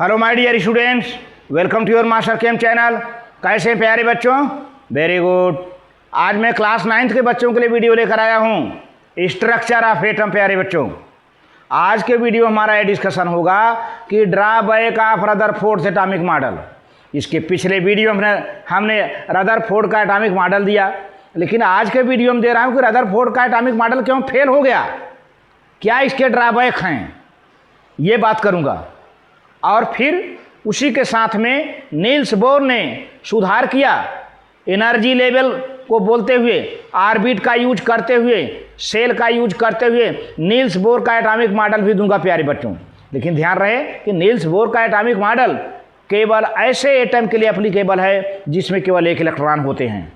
Hello my dear students, welcome to your master chem channel. कैसे प्यारे बच्चों? Very good. आज मैं क्लास 9th के बच्चों के लिए वीडियो लेकर आया हूँ स्ट्रक्चर ऑफ एटम। प्यारे बच्चों, आज के वीडियो हमारा ये डिस्कशन होगा कि drawback of Rutherford atomic model. इसके पिछले वीडियो में हमने रदरफोर्ड का एटॉमिक मॉडल दिया, लेकिन आज के वीडियो में दे रहा हूँ कि रदरफोर्ड का एटॉमिक मॉडल क्यों फेल हो गया, क्या इसके ड्रॉबैक हैं, ये बात करूँगा। और फिर उसी के साथ में नील्स बोर ने सुधार किया, एनर्जी लेवल को बोलते हुए, ऑर्बिट का यूज करते हुए, सेल का यूज करते हुए नील्स बोर का एटॉमिक मॉडल भी दूंगा प्यारे बच्चों। लेकिन ध्यान रहे कि नील्स बोर का एटॉमिक मॉडल केवल ऐसे एटम के लिए एप्लीकेबल है जिसमें केवल एक इलेक्ट्रॉन होते हैं।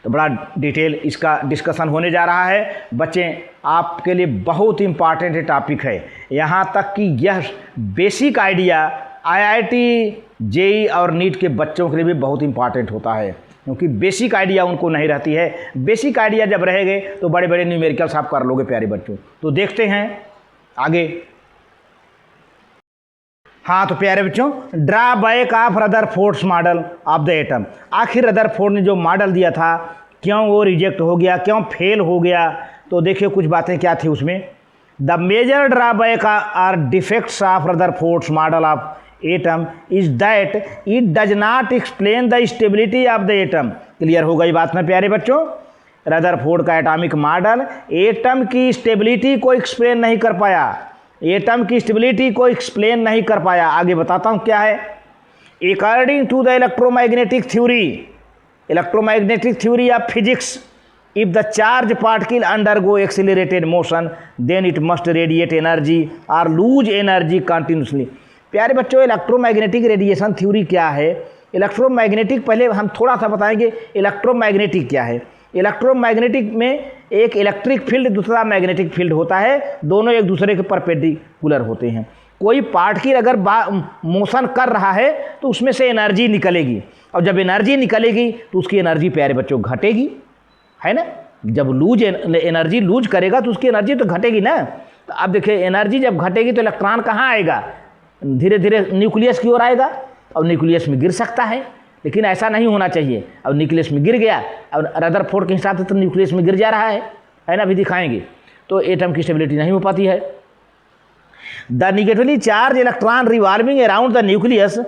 तो बड़ा डिटेल इसका डिस्कशन होने जा रहा है। बच्चे, आपके लिए बहुत इंपॉर्टेंट टॉपिक है। यहाँ तक कि यह बेसिक आइडिया आईआईटी, जेई और नीट के बच्चों के लिए भी बहुत इंपॉर्टेंट होता है, क्योंकि बेसिक आइडिया उनको नहीं रहती है। बेसिक आइडिया जब रहेंगे तो बड़े बड़े न्यूमेरिकल्स आप कर लोगे प्यारे बच्चों। तो देखते हैं आगे। हाँ तो प्यारे बच्चों, drawback of Rutherford's model of the atom. आखिर रदरफोर्ड ने जो मॉडल दिया था, क्यों वो रिजेक्ट हो गया, क्यों फेल हो गया? तो देखिए कुछ बातें क्या थी उसमें। The major drawback or defects of Rutherford's model of atom is that it does not explain the stability of the atom. Clear हो गई बात में प्यारे बच्चों? रदरफोर्ड का एटॉमिक मॉडल एटम की स्टेबिलिटी को एक्सप्लेन नहीं कर पाया, एटम की स्टेबिलिटी को एक्सप्लेन नहीं कर पाया। आगे बताता हूँ क्या है। According to the electromagnetic theory of physics, if the charge particle undergo accelerated motion then it must radiate energy और लूज एनर्जी कंटिन्यूसली। प्यारे बच्चों, इलेक्ट्रोमैग्नेटिक रेडिएशन थ्योरी क्या है? इलेक्ट्रोमैग्नेटिक, पहले हम थोड़ा सा बताएंगे इलेक्ट्रोमैग्नेटिक क्या है। इलेक्ट्रोमैग्नेटिक में एक इलेक्ट्रिक फील्ड, दूसरा मैग्नेटिक फील्ड होता है, दोनों एक दूसरे के परपेंडिकुलर होते हैं। कोई पार्टिकल अगर मोशन कर रहा है तो उसमें से एनर्जी निकलेगी, और जब एनर्जी निकलेगी तो उसकी एनर्जी प्यारे बच्चों घटेगी, है ना। जब एनर्जी लूज करेगा तो उसकी एनर्जी तो घटेगी ना। तो अब देखिए, एनर्जी जब घटेगी तो इलेक्ट्रॉन कहाँ आएगा? धीरे धीरे न्यूक्लियस की ओर आएगा, और न्यूक्लियस में गिर सकता है। लेकिन ऐसा नहीं होना चाहिए। अब न्यूक्लियस में गिर गया, और रदरफोर्ड के हिसाब से तो न्यूक्लियस में गिर जा रहा है ना, अभी दिखाएंगे। तो एटम की स्टेबिलिटी नहीं हो पाती है। The negatively charge electron revolving around the nucleus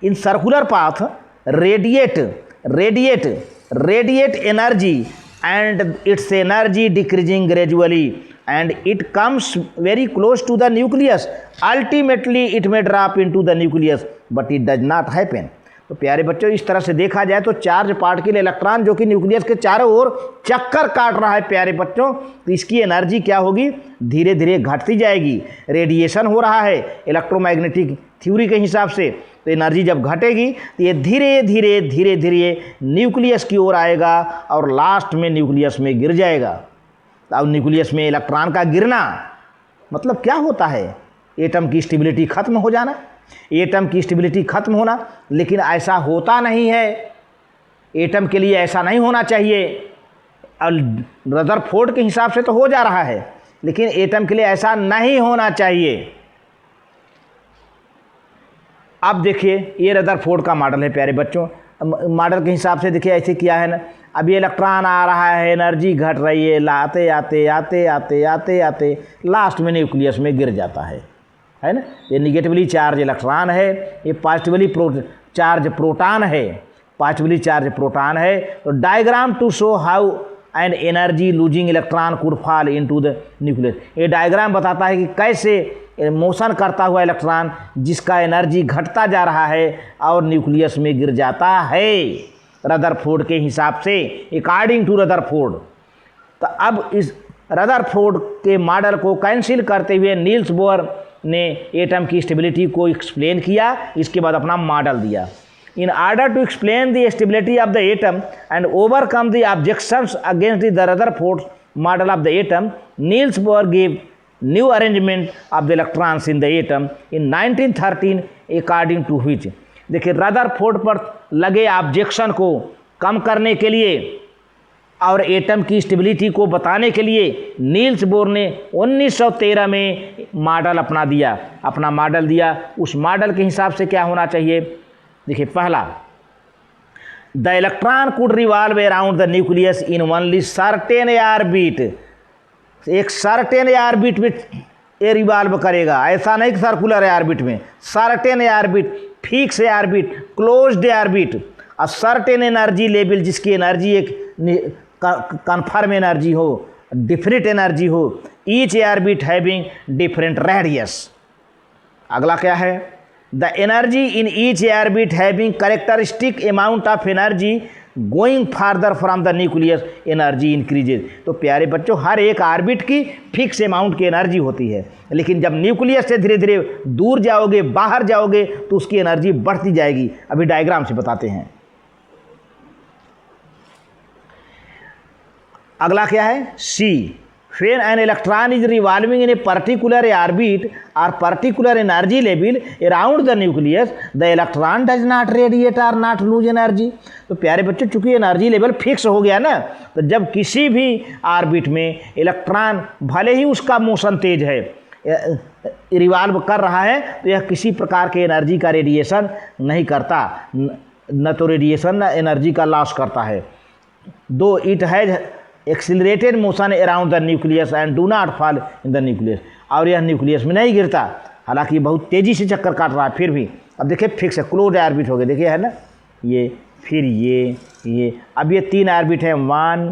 in circular path radiate energy and its energy decreasing gradually and it comes very close to the nucleus. Ultimately it may drop into the nucleus but it does not happen. तो प्यारे बच्चों, इस तरह से देखा जाए तो charge particle electron जो कि न्यूक्लियस के चारों ओर चक्कर काट रहा है प्यारे बच्चों, तो इसकी एनर्जी क्या होगी? धीरे धीरे घटती जाएगी। रेडिएशन हो रहा है इलेक्ट्रोमैग्नेटिक थ्योरी के हिसाब से, तो एनर्जी जब घटेगी तो ये धीरे धीरे न्यूक्लियस की ओर आएगा और लास्ट में न्यूक्लियस में गिर जाएगा। अब न्यूक्लियस में इलेक्ट्रॉन का गिरना मतलब क्या होता है? एटम की स्टेबिलिटी खत्म हो जाना, एटम की स्टेबिलिटी खत्म होना। लेकिन ऐसा होता नहीं है, एटम के लिए ऐसा नहीं होना चाहिए। और रदरफोर्ड के हिसाब से तो हो जा रहा है, लेकिन एटम के लिए ऐसा नहीं होना चाहिए। अब देखिए, ये रदरफोर्ड का मॉडल है प्यारे बच्चों। मॉडल के हिसाब से देखिए ऐसे किया है ना। अब ये इलेक्ट्रॉन आ रहा है, एनर्जी घट रही है, आते लास्ट में न्यूक्लियस में गिर जाता है ना। ये निगेटिवली चार्ज इलेक्ट्रॉन है, ये पॉजिटिवली चार्ज प्रोटॉन है। तो diagram to show how an energy losing electron could fall into the nucleus. ये डायग्राम बताता है कि कैसे मोशन करता हुआ इलेक्ट्रॉन जिसका एनर्जी घटता जा रहा है और न्यूक्लियस में गिर जाता है रदरफोर्ड के हिसाब से, अकॉर्डिंग टू रदरफोर्ड। तो अब इस रदरफोर्ड के मॉडल को कैंसिल करते हुए नील्स बोर ने एटम की स्टेबिलिटी को एक्सप्लेन किया, इसके बाद अपना मॉडल दिया। In order to explain the stability of the atom and overcome the objections against the Rutherford model of the atom, Niels Bohr gave new arrangement of the electrons in the atom in 1913, according to which, देखिए Rutherford पर लगे objection को कम करने के लिए और atom की stability को बताने के लिए नील्स बोर ने 1913 में मॉडल अपना मॉडल दिया। उस मॉडल के हिसाब से क्या होना चाहिए, देखिए पहला, the electron could revolve around the nucleus in only certain orbit. एक सर्टेन ऑर्बिट में ये रिवॉल्व करेगा, ऐसा नहीं कि सर्कुलर ऑर्बिट में, certain orbit, fix orbit, closed orbit, और सर्टेन एनर्जी लेवल, जिसकी एनर्जी एक कन्फर्म एनर्जी हो, डिफरेंट एनर्जी हो, each orbit having different radius. अगला क्या है, the energy in each orbit having characteristic amount of energy going farther from the nucleus energy increases. तो प्यारे बच्चों, हर एक ऑर्बिट की फिक्स अमाउंट की एनर्जी होती है, लेकिन जब न्यूक्लियस से धीरे धीरे दूर जाओगे, बाहर जाओगे, तो उसकी एनर्जी बढ़ती जाएगी। अभी डायग्राम से बताते हैं। अगला क्या है, सी, when an electron is revolving in a particular orbit or particular energy level around the nucleus, the electron does not radiate or not lose energy। तो प्यारे बच्चों, चूंकि एनर्जी लेवल फिक्स हो गया ना, तो जब किसी भी ऑर्बिट में इलेक्ट्रॉन, भले ही उसका मोशन तेज है, रिवॉल्व कर रहा है, तो यह किसी प्रकार के एनर्जी का रेडिएशन नहीं करता, न तो रेडिएशन न एनर्जी का लॉस करता है। दो it has accelerated motion around the nucleus and do not fall in the nucleus, और यह न्यूक्लियस में नहीं गिरता, हालांकि बहुत तेज़ी से चक्कर काट रहा है, फिर भी। अब देखिए फिक्स है, क्लोज ऑर्बिट हो गए, देखिए है ना, ये, फिर ये, अब ये 3 ऑर्बिट है, 1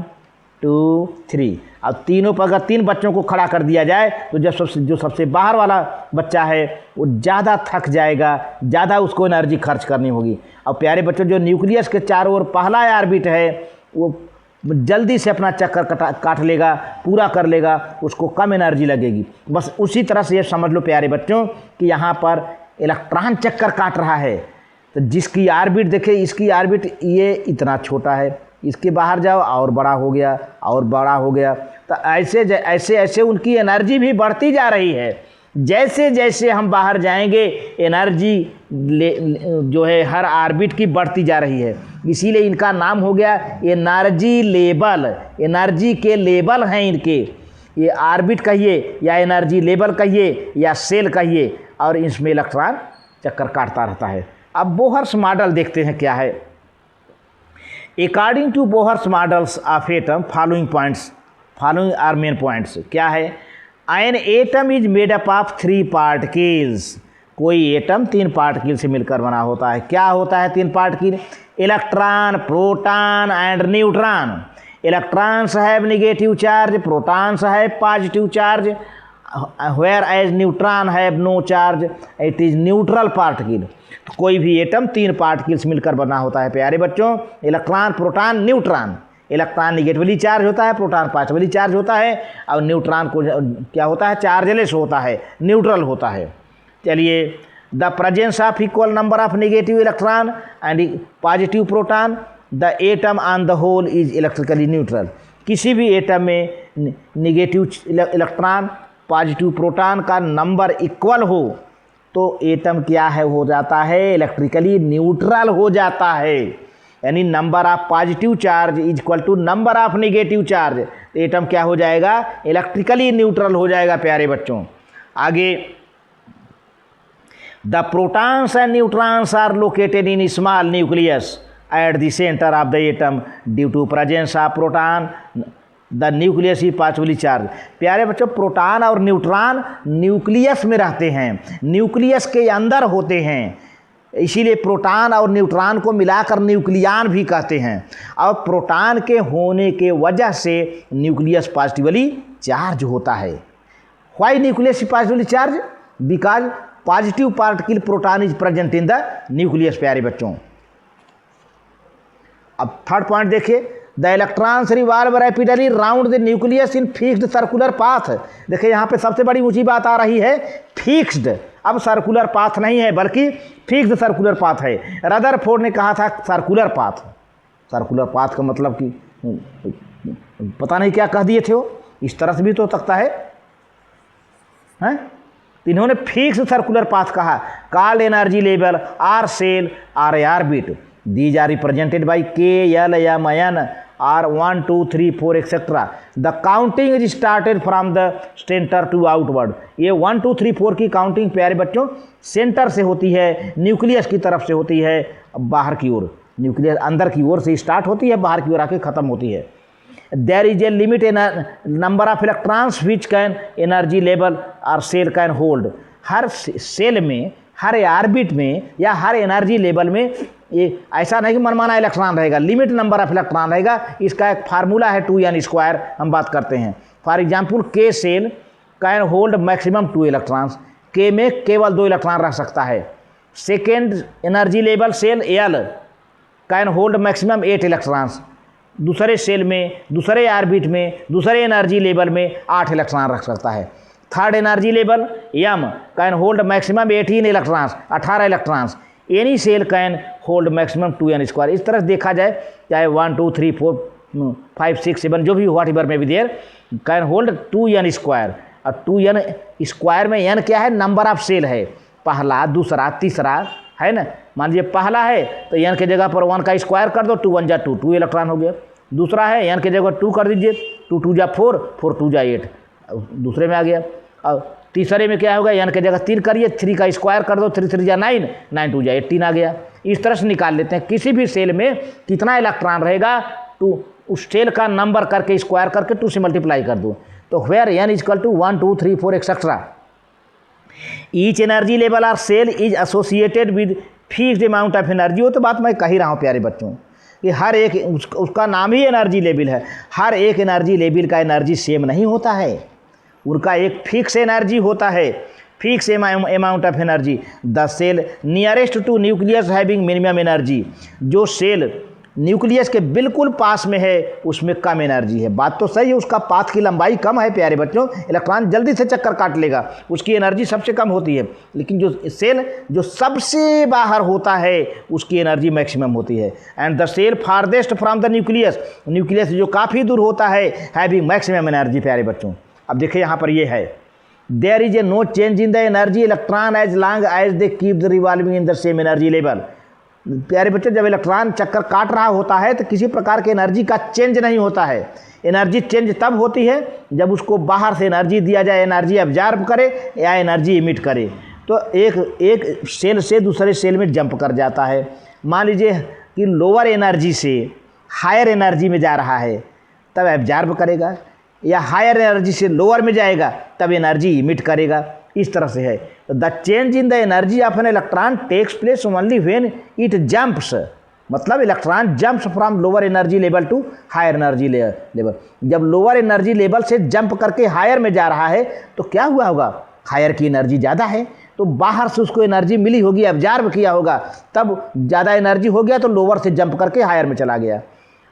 2 3। अब तीनों पर अगर 3 बच्चों को खड़ा कर दिया जाए, तो जो सबसे बाहर वाला बच्चा है वो ज़्यादा थक जाएगा, ज़्यादा उसको एनर्जी खर्च करनी होगी। अब प्यारे बच्चों, जो न्यूक्लियस के चारों ओर पहला ऑर्बिट है, वो जल्दी से अपना चक्कर काट लेगा, पूरा कर लेगा, उसको कम एनर्जी लगेगी। बस उसी तरह से ये समझ लो प्यारे बच्चों कि यहाँ पर इलेक्ट्रॉन चक्कर काट रहा है, तो जिसकी ऑर्बिट देखिए, इसकी ऑर्बिट ये इतना छोटा है, इसके बाहर जाओ और बड़ा हो गया, और बड़ा हो गया, तो ऐसे ऐसे उनकी एनर्जी भी बढ़ती जा रही है। जैसे जैसे हम बाहर जाएंगे, एनर्जी जो है हर ऑर्बिट की बढ़ती जा रही है, इसीलिए इनका नाम हो गया एनर्जी लेवल। एनर्जी के लेवल हैं इनके, ये ऑर्बिट कहिए या एनर्जी लेवल कहिए या सेल कहिए, और इसमें इलेक्ट्रॉन चक्कर काटता रहता है। अब बोहर्स मॉडल देखते हैं क्या है। According to Bohr's models of atom, following are main points. क्या है, an atom is made up of 3 particles. कोई एटम 3 पार्टिकल से मिलकर बना होता है। क्या होता है 3 particle? Electron, proton and neutron. Electrons have negative charge, protons have positive charge, whereas neutron have no charge, it is neutral particle. तो कोई भी एटम 3 पार्टिकल से मिलकर बना होता है प्यारे बच्चों, electron, proton, neutron. Electron negatively charge होता है, प्रोटॉन पॉजिटिवली चार्ज होता है, और न्यूट्रॉन को क्या होता है, चार्जलेस होता है, न्यूट्रल होता है। चलिए, the presence of equal number of negative electron and positive proton, the atom on the whole is electrically neutral. किसी भी एटम में नेगेटिव इलेक्ट्रॉन, पॉजिटिव प्रोटॉन का नंबर इक्वल हो तो एटम क्या है, हो जाता है इलेक्ट्रिकली न्यूट्रल हो जाता है। यानी number of positive charge is equal to number of negative charge, तो एटम क्या हो जाएगा, इलेक्ट्रिकली न्यूट्रल हो जाएगा प्यारे बच्चों। आगे, the protons and neutrons are located in small nucleus at the centre of the atom due to presence of proton, the nucleus is positively charge. प्यारे बच्चों, प्रोटॉन और न्यूट्रॉन न्यूक्लियस में रहते हैं, न्यूक्लियस के अंदर होते हैं, इसीलिए प्रोटॉन और न्यूट्रॉन को मिलाकर न्यूक्लियन भी कहते हैं। और प्रोटॉन के होने के वजह से न्यूक्लियस पॉजिटिवली चार्ज होता है। Why nucleus is positively charge? Because positive particle proton is present in the nucleus प्यारे बच्चों। अब थर्ड पॉइंट देखिए, the electrons revolve rapidly round the nucleus in fixed circular path. देखिए यहाँ पे सबसे बड़ी ऊंची बात आ रही है, फिक्स्ड। अब सर्कुलर पाथ नहीं है बल्कि फिक्स्ड सर्कुलर पाथ है। रदरफोर्ड ने कहा था सर्कुलर पाथ। सर्कुलर पाथ का मतलब कि पता नहीं क्या कह दिए थे वो, इस तरह से भी तो हो सकता है, हैं? तो इन्होंने फिक्स्ड सर्कुलर पाथ कहा। Called energy level or cell or orbit, these are represented by K, L, M, N or 1 2 3 4 etc. The counting is started from the center to outward. ये 1 2 3 4 की काउंटिंग प्यारे बच्चों सेंटर से होती है, nucleus की तरफ से होती है बाहर की ओर, न्यूक्लियस अंदर की ओर से स्टार्ट होती है, बाहर की ओर आके ख़त्म होती है. There is a limit in number of electrons which can energy level or cell can hold. हर सेल में, हर ऑर्बिट में या हर एनर्जी लेवल में ये ऐसा नहीं कि मनमाना इलेक्ट्रॉन रहेगा, लिमिट नंबर ऑफ इलेक्ट्रॉन रहेगा. इसका एक फार्मूला है 2n². हम बात करते हैं. For example K cell can hold maximum 2 electrons. K में केवल 2 इलेक्ट्रॉन रख सकता है. Second energy level cell L can hold maximum 8 electrons. दूसरे सेल में, दूसरे ऑर्बिट में, दूसरे एनर्जी लेवल में 8 इलेक्ट्रॉन रख सकता है. Third energy level M can hold maximum 18 electrons, 18 electrons. Any cell can hold maximum 2n². इस तरह देखा जाए, चाहे 1 2 3 4 5 6 7 जो भी व्हाट एवर में भी देर कैन होल्ड 2n². और 2n² में n क्या है? नंबर ऑफ सेल है, पहला, दूसरा, तीसरा, है ना. मान लीजिए पहला है तो n के जगह पर 1 का स्क्वायर कर दो, 2 1 जा 2, 2 इलेक्ट्रॉन हो गया. दूसरा है n के जगह 2 कर दीजिए, 2 2 जा 4, 4 2 जा 8, दूसरे में आ गया. और तीसरे में क्या होगा? n के जगह 3 करिए, 3 का स्क्वायर कर दो, 3 3 जा 9, 9 2 जा 18 आ गया. इस तरह से निकाल लेते हैं किसी भी सेल में कितना इलेक्ट्रॉन रहेगा, तो उस सेल का नंबर करके स्क्वायर करके 2 से मल्टीप्लाई कर दो. तो where n equal to 1 2 3 4 etcetera. Each energy level or cell is associated with fixed amount of energy. वो तो बात मैं कह ही रहा हूँ प्यारे बच्चों कि हर एक उसका नाम ही एनर्जी लेवल है. हर एक एनर्जी लेवल का एनर्जी सेम नहीं होता है, उनका एक फिक्स एनर्जी होता है, fix amount of energy. The cell nearest to nucleus having minimum energy. जो सेल न्यूक्लियस के बिल्कुल पास में है उसमें कम एनर्जी है. बात तो सही है, उसका पाथ की लंबाई कम है प्यारे बच्चों, इलेक्ट्रॉन जल्दी से चक्कर काट लेगा, उसकी एनर्जी सबसे कम होती है. लेकिन जो सेल जो सबसे बाहर होता है उसकी एनर्जी मैक्सिमम होती है. And the cell farthest from the nucleus, nucleus जो काफ़ी दूर होता है हैविंग मैक्सिमम एनर्जी प्यारे बच्चों. अब देखिए यहाँ पर ये है, there is a no change in the energy electron as long as they keep the revolving in the same energy level. प्यारे बच्चों, जब इलेक्ट्रॉन चक्कर काट रहा होता है तो किसी प्रकार के एनर्जी का चेंज नहीं होता है. एनर्जी चेंज तब होती है जब उसको बाहर से एनर्जी दिया जाए, एनर्जी एब्जॉर्ब करे या एनर्जी इमिट करे. तो एक सेल से दूसरे सेल में जंप कर जाता है. मान लीजिए कि लोअर एनर्जी से हायर एनर्जी में जा रहा है तब एब्जॉर्ब करेगा, या हायर एनर्जी से लोअर में जाएगा तब एनर्जी इमिट करेगा. इस तरह से है. The change in the energy of an electron takes place only when it jumps. मतलब electron jumps from lower energy level to higher energy level. जब लोअर एनर्जी लेवल से जंप करके हायर में जा रहा है तो क्या हुआ होगा? हायर की एनर्जी ज़्यादा है तो बाहर से उसको एनर्जी मिली होगी, एब्जॉर्ब किया होगा, तब ज़्यादा एनर्जी हो गया तो लोअर से जंप करके हायर में चला गया.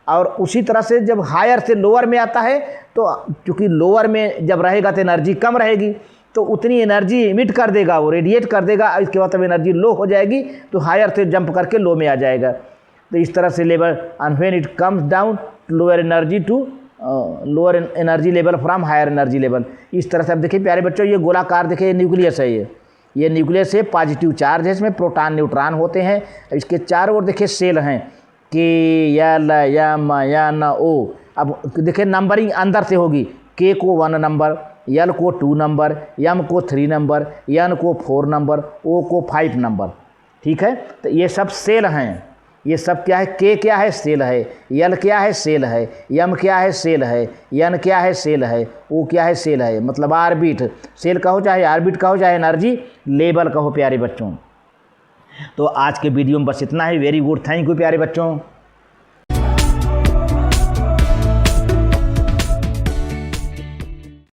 और उसी तरह से जब हायर से लोअर में आता है तो क्योंकि लोअर में जब रहेगा तो एनर्जी कम रहेगी, तो उतनी एनर्जी इमिट कर देगा, वो रेडिएट कर देगा. इसके बाद तब एनर्जी लो हो जाएगी तो हायर से जंप करके लो में आ जाएगा. तो इस तरह से level and when it comes down lower energy to lower energy level from higher energy level. इस तरह से अब देखिए प्यारे बच्चों, ये गोलाकार देखिए न्यूक्लियस है, ये न्यूक्लियस है, पॉजिटिव चार्ज है, इसमें प्रोटॉन न्यूट्रॉन होते हैं. इसके चारों ओर देखिए सेल हैं, के एल एम एन ओ. अब देखिए नंबरिंग अंदर से होगी, के को 1 नंबर, एल को 2 नंबर, एम को 3 नंबर, एन को 4 नंबर, ओ को 5 नंबर. ठीक है, तो ये सब सेल हैं. ये सब क्या है? के क्या है? सेल है. एल क्या है? सेल है. एम क्या है? सेल है. एन क्या है? सेल है. ओ क्या है? सेल है. मतलब ऑर्बिट, सेल कहो चाहे ऑर्बिट कहो चाहे एनर्जी लेवल कहो प्यारे बच्चों. तो आज के वीडियो में बस इतना ही. वेरी गुड, थैंक यू प्यारे बच्चों.